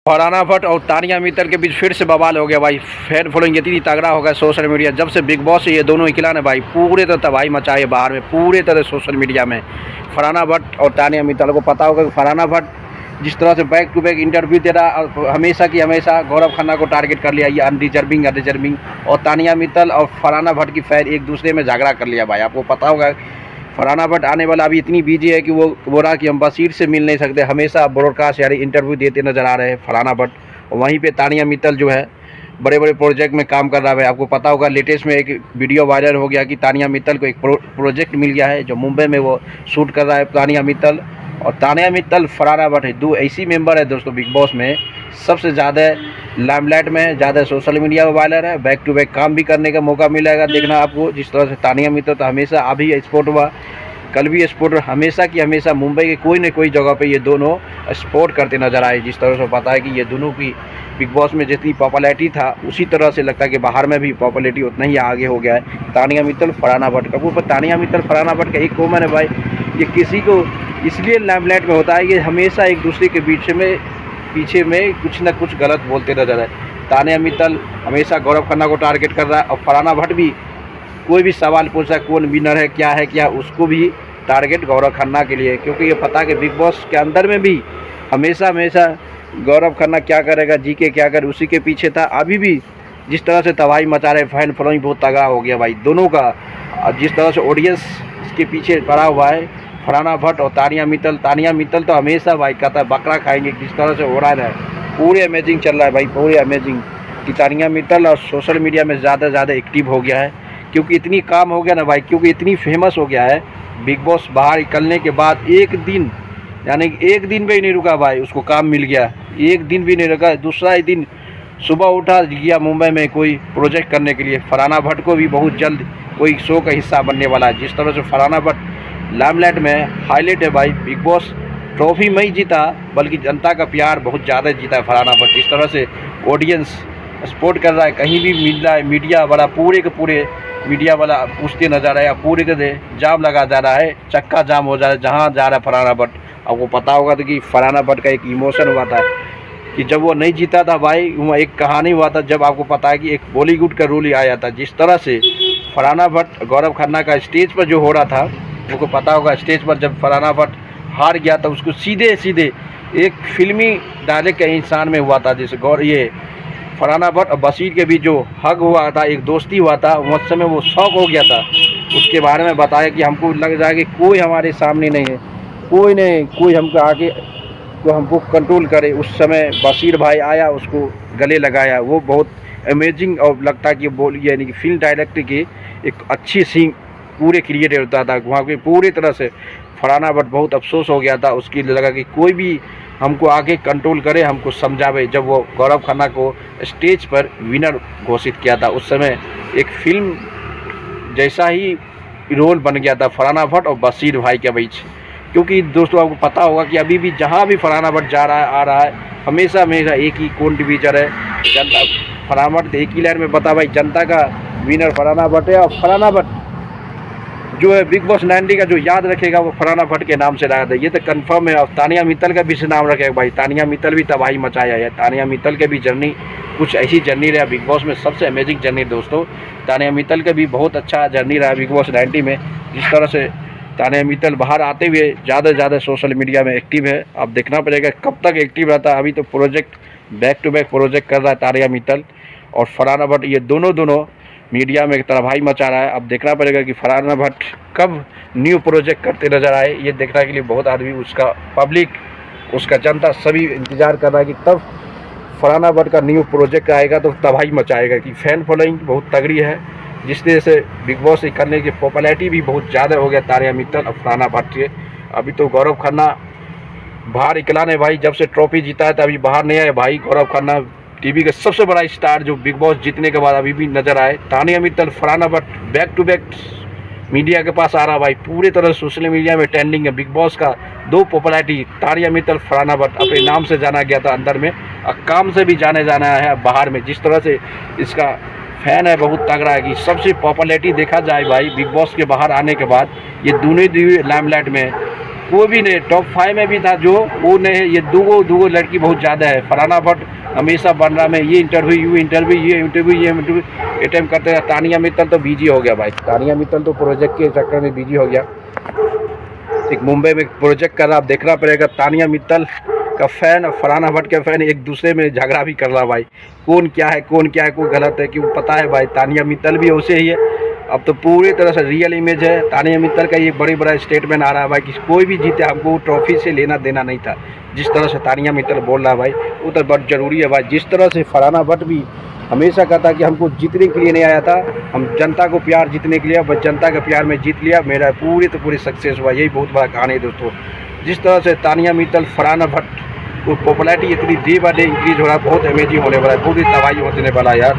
फरहाना भट्ट और तानिया मित्तल के बीच फिर से बवाल हो गया भाई। फैन फॉलोइंग इतनी तगड़ा हो गया सोशल मीडिया जब से बिग बॉस ये दोनों निकला ना भाई, पूरे तरह तबाही मचाई बाहर में, पूरे तरह सोशल मीडिया में। फरहाना भट्ट और तानिया मित्तल को पता होगा कि फरहाना भट्ट जिस तरह से बैक टू बैक इंटरव्यू दे रहा और हमेशा की हमेशा गौरव खन्ना को टारगेट कर लिया, ये अनडिजर्विंग। और तानिया मित्तल और फरहाना भट्ट की फैन एक दूसरे में झगड़ा कर लिया भाई। आपको पता होगा फरहाना भट्ट आने वाला अभी इतनी बिजी है कि वो बोला कि हम बशीर से मिल नहीं सकते, हमेशा ब्रॉडकास्ट यानी इंटरव्यू देते नजर आ रहे हैं फरहाना भट्ट। और वहीं पे तानिया मित्तल जो है बड़े बड़े प्रोजेक्ट में काम कर रहा है। आपको पता होगा लेटेस्ट में एक वीडियो वायरल हो गया कि तानिया मित्तल को एक प्रोजेक्ट मिल गया है जो मुंबई में वो शूट कर रहा है तानिया मित्तल। और तानिया मित्तल फरहाना भट्ट दो ऐसी मेंबर है दोस्तों बिग बॉस में सबसे ज़्यादा लाइमलाइट में है, ज़्यादा सोशल मीडिया वायरल है, बैक टू बैक काम भी करने का मौका मिलेगा देखना आपको। जिस तरह से तानिया मित्तल तो हमेशा अभी स्पोर्ट हुआ, कल भी स्पोर्ट, हमेशा की हमेशा मुंबई के कोई न कोई जगह पे ये दोनों सपोर्ट करते नजर आए। जिस तरह से पता है कि ये दोनों की बिग बॉस में जितनी पॉपुलैरिटी था उसी तरह से लगता है कि बाहर में भी पॉपुलैरिटी उतना ही आगे हो गया है तानिया मित्तल फरहाना भट्ट का। वो तानिया मित्तल फरहाना भट्ट का एक कॉमन है भाई, ये किसी को इसलिए लाइमलाइट में होता है कि हमेशा एक दूसरे के पीछे में कुछ ना कुछ गलत बोलते नजर है। तानिया मित्तल हमेशा गौरव खन्ना को टारगेट कर रहा है और फरहाना भट्ट भी कोई भी सवाल पूछा कौन विनर है क्या उसको भी टारगेट गौरव खन्ना के लिए, क्योंकि ये पता कि बिग बॉस के अंदर में भी हमेशा गौरव खन्ना क्या करेगा, जी के क्या करे उसी के पीछे था। अभी भी जिस तरह से तबाही मचा रहे, फैन फॉलोइंग बहुत तगड़ा हो गया भाई दोनों का। जिस तरह से ऑडियंस के पीछे पड़ा हुआ है फरहाना भट्ट और तानिया मित्तल तो हमेशा भाई कहता है बकरा खाएंगे, जिस तरह से हो रहा है पूरे अमेजिंग चल रहा है भाई, पूरे अमेजिंग कि तानिया मित्तल और सोशल मीडिया में ज़्यादा एक्टिव हो गया है, क्योंकि इतनी काम हो गया ना भाई, क्योंकि इतनी फेमस हो गया है। बिग बॉस बाहर निकलने के बाद एक दिन यानी एक दिन भी नहीं रुका भाई, उसको काम मिल गया, एक दिन भी नहीं रुका। दूसरा ही दिन सुबह उठा गया मुंबई में कोई प्रोजेक्ट करने के लिए। फरहाना भट्ट को भी बहुत जल्द कोई शो का हिस्सा बनने वाला है। जिस तरह से फरहाना भट्ट लाइमलाइट में हाईलाइट है भाई, बिग बॉस ट्रॉफी में ही जीता बल्कि जनता का प्यार बहुत ज़्यादा जीता है फरहाना भट्ट। जिस तरह से ऑडियंस सपोर्ट कर रहा है, कहीं भी मिल रहा है मीडिया वाला पूरे के पूरे मीडिया वाला पूछते नजर आया, पूरे के जाम लगा जा रहा है, चक्का जाम हो जा रहा है जहाँ जा रहा है फरहाना भट्ट। आपको पता होगा तो कि फरहाना भट्ट का एक इमोशन हुआ था कि जब वो नहीं जीता था भाई, वो एक कहानी हुआ था जब आपको पता है कि एक बॉलीवुड का रूल ही आया था। जिस तरह से फरहाना भट्ट गौरव खन्ना का स्टेज पर जो हो रहा था, उनको पता होगा स्टेज पर जब फरहाना भट्ट हार गया था उसको सीधे एक फिल्मी डायलेक्ट के इंसान में हुआ था, जैसे ये फरहाना भट्ट और बशीर के बीच जो हग हुआ था, एक दोस्ती हुआ था, उस समय वो शौक हो गया था। उसके बारे में बताया कि हमको लग जाए कि कोई हमारे सामने नहीं है, कोई हमको आगे को हमको कंट्रोल करे। उस समय बशीर भाई आया, उसको गले लगाया, वो बहुत अमेजिंग और लगता कि बोल यानी कि फिल्म डायरेक्टर की एक अच्छी सीन पूरे क्रिएट होता था वहाँ पे पूरी तरह से। फरहाना भट्ट बहुत अफसोस हो गया था, उसकी लगा कि कोई भी हमको आगे कंट्रोल करे, हमको समझावे। जब वो गौरव खन्ना को स्टेज पर विनर घोषित किया था, उस समय एक फिल्म जैसा ही रोल बन गया था फरहाना भट्ट और बशीर भाई के बीच। क्योंकि दोस्तों आपको पता होगा कि अभी भी जहाँ भी फरहाना भट्ट जा रहा है आ रहा है, हमेशा एक ही कौन टीचर है जनता। फरहाना भट्ट एक ही लाइन में बता भाई, जनता का विनर फरहाना भट्ट है। और फरहाना भट्ट जो है बिग बॉस 90 का जो याद रखेगा वो फरहाना भट्ट के नाम से रखा था, ये तो कंफर्म है। और तानिया मित्तल का भी नाम रखेगा भाई, तानिया मित्तल भी तबाही मचाया है। तानिया मित्तल के भी जर्नी कुछ ऐसी जर्नी रहा बिग बॉस में, सबसे अमेजिंग जर्नी दोस्तों। तानिया मित्तल का भी बहुत अच्छा जर्नी रहा बिग बॉस 90 में। जिस तरह से तानिया मित्तल बाहर आते हुए ज़्यादा सोशल मीडिया में एक्टिव है, अब देखना पड़ेगा कब तक एक्टिव रहता है। अभी तो project back to back project कर रहा है तानिया मित्तल और फरहाना भट्ट, ये दोनों मीडिया में तबाही मचा रहा है। अब देखना पड़ेगा कि फरहाना भट्ट कब न्यू प्रोजेक्ट करते नजर आए, ये देखने के लिए बहुत आदमी उसका पब्लिक उसका जनता सभी इंतज़ार कर रहा है कि तब फरहाना भट्ट का न्यू प्रोजेक्ट आएगा तो तबाही मचाएगा। कि फैन फॉलोइंग बहुत तगड़ी है, जिस तरह से बिग बॉस करने की पॉपुलैरिटी भी बहुत ज़्यादा हो गया तानिया मित्तल और फरहाना भट्ट के। अभी तो गौरव खन्ना बाहर निकला ने भाई, जब से ट्रॉफी जीता है तभी बाहर नहीं आए भाई। गौरव खन्ना टीवी का सबसे बड़ा स्टार जो बिग बॉस जीतने के बाद अभी भी नजर आए। Tania Mittal Farhana Bhatt back to back media के पास आ रहा भाई, पूरे तरह सोशल मीडिया में ट्रेंडिंग है। बिग बॉस का दो पॉपुलैरिटी तानिया मित्तल फरहाना भट्ट, अपने नाम से जाना गया था अंदर में और काम से भी जाने जाना है बाहर में। जिस तरह से इसका फैन है बहुत तगड़ा है कि सबसे पॉपुलैरिटी देखा जाए भाई बिग बॉस के बाहर आने के बाद ये दोनों लाइमलाइट में कोई भी नहीं, टॉप 5 में भी था जो वो नहीं है। ये दो लड़की बहुत ज़्यादा है। फरहाना भट्ट हमेशा बन रहा में ये इंटरव्यू अटेम्प्ट करते हैं। तानिया मित्तल तो बिजी हो गया भाई, तानिया मित्तल तो प्रोजेक्ट के चक्कर में बिजी हो गया। एक मुंबई में प्रोजेक्ट कर रहा, आप देखना पड़ेगा। तानिया मित्तल का फ़ैन और फरहाना भट्ट के फ़ैन एक दूसरे में झगड़ा भी कर रहा भाई, कौन क्या है कोई गलत है, क्यों पता है भाई। तानिया मित्तल भी वैसे ही है, अब तो पूरी तरह से रियल इमेज है। तानिया मित्तल का ये बड़ा स्टेटमेंट आ रहा है भाई कि कोई भी जीते हमको ट्रॉफी से लेना देना नहीं था। जिस तरह से तानिया मित्तल बोल रहा है भाई वो तो बहुत ज़रूरी है भाई। जिस तरह से फरहाना भट्ट भी हमेशा कहता कि हमको जीतने के लिए नहीं आया था, हम जनता को प्यार जीतने के लिए, बस जनता का प्यार में जीत लिया, मेरा पूरी सक्सेस हुआ। यही बहुत बड़ा कहानी है दोस्तों। जिस तरह से तानिया मित्तल फरहाना भट्ट को पॉपुलैरिटी इतनी डे बाय डे इंक्रीज हो रहा है, बहुत अमेजिंग होने वाला है, बहुत ही तबाही होने वाला है यार।